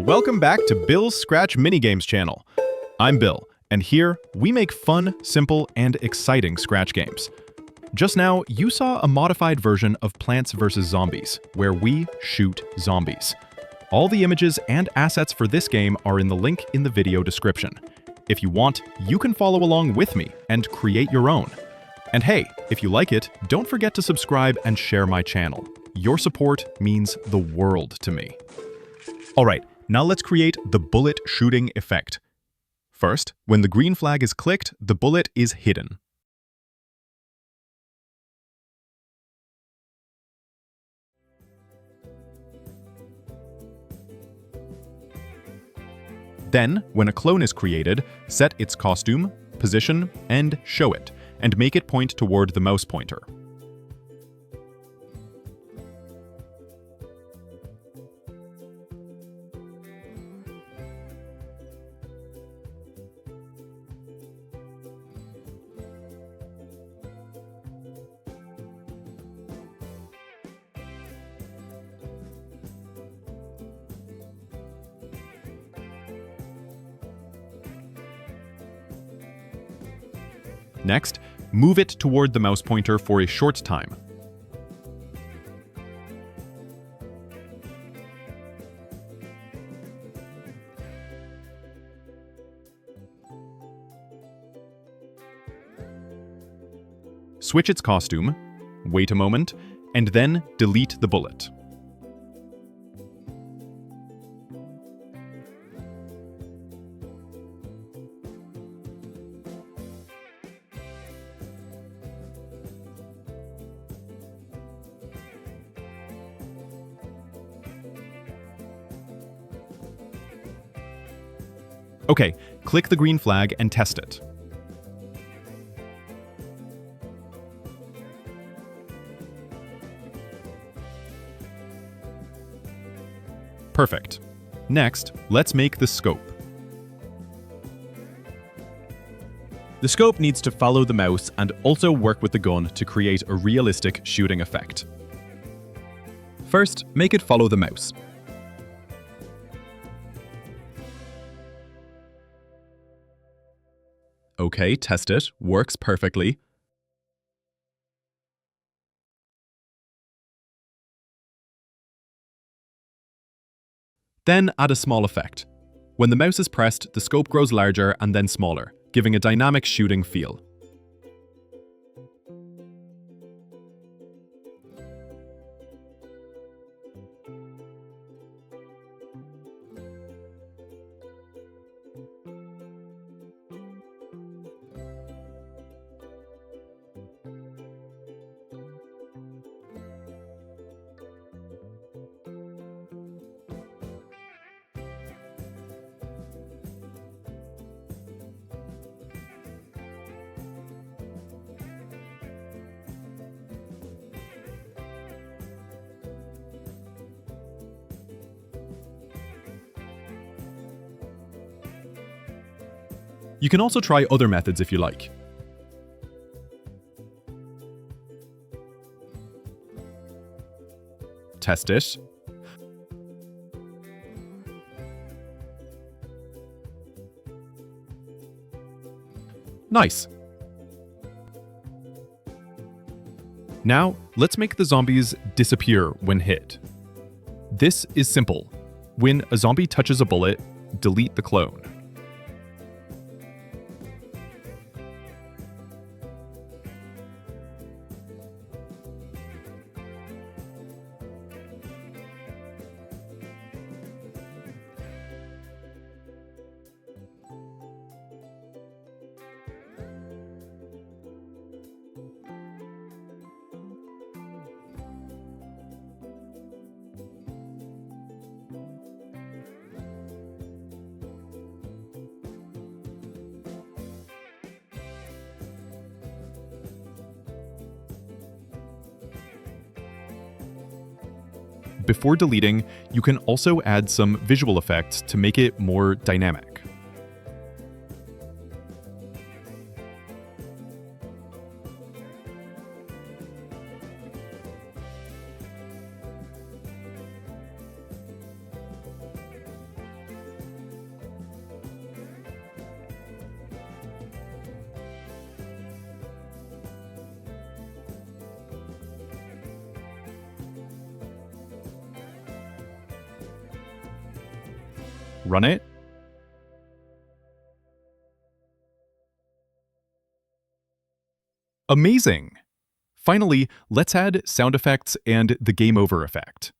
welcome back to Bill's Scratch Minigames channel. I'm Bill, and here we make fun, simple, and exciting Scratch games. Just now, you saw a modified version of Plants vs. Zombies, where we shoot zombies. All the images and assets for this game are in the link in the video description. If you want, you can follow along with me and create your own. And hey, if you like it, don't forget to subscribe and share my channel. Your support means the world to me. Alright, now let's create the bullet shooting effect. First, when the green flag is clicked, the bullet is hidden. Then, when a clone is created, set its costume, position, and show it, and make it point toward the mouse pointer. Next, move it toward the mouse pointer for a short time. Switch its costume, wait a moment, and then delete the bullet. Okay, click the green flag and test it. Perfect. Next, let's make the scope. The scope needs to follow the mouse and also work with the gun to create a realistic shooting effect. First, make it follow the mouse. Okay, test it. Works perfectly. Then add a small effect. When the mouse is pressed, the scope grows larger and then smaller, giving a dynamic shooting feel. You can also try other methods if you like. Test it. Nice. Now, let's make the zombies disappear when hit. This is simple. When a zombie touches a bullet, delete the clone. Before deleting, you can also add some visual effects to make it more dynamic. Run it. Amazing! Finally, let's add sound effects and the game over effect.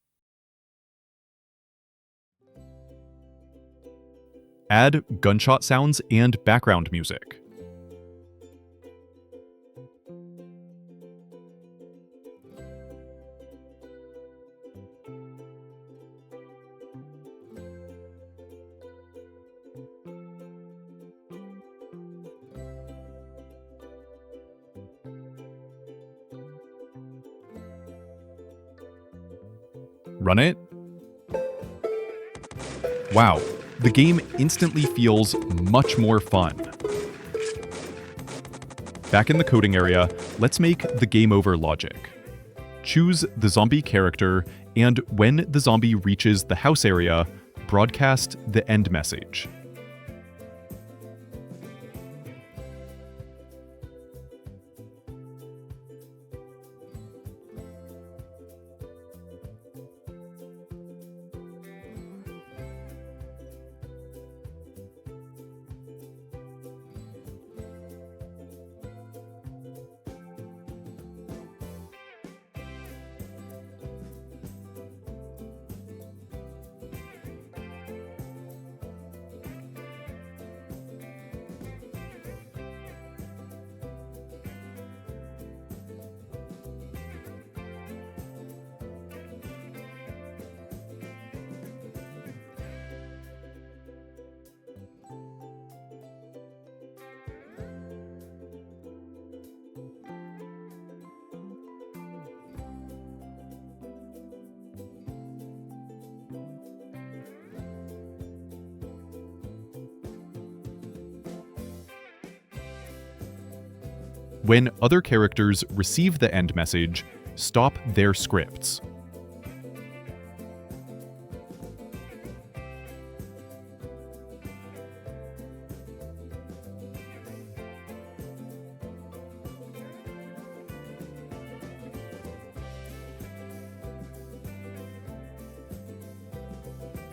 Add gunshot sounds and background music. Run it. Wow, the game instantly feels much more fun. Back in the coding area, let's make the game over logic. Choose the zombie character, and when the zombie reaches the house area, broadcast the end message. When other characters receive the end message, stop their scripts.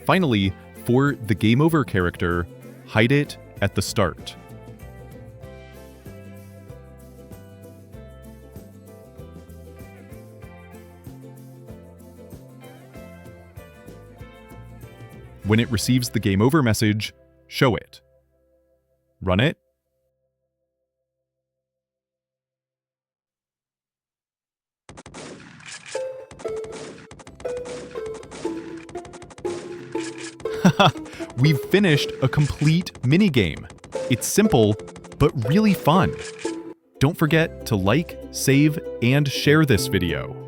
Finally, for the game over character, hide it at the start. When it receives the game over message, show it. Run it. We've finished a complete minigame. It's simple, but really fun. Don't forget to like, save, and share this video.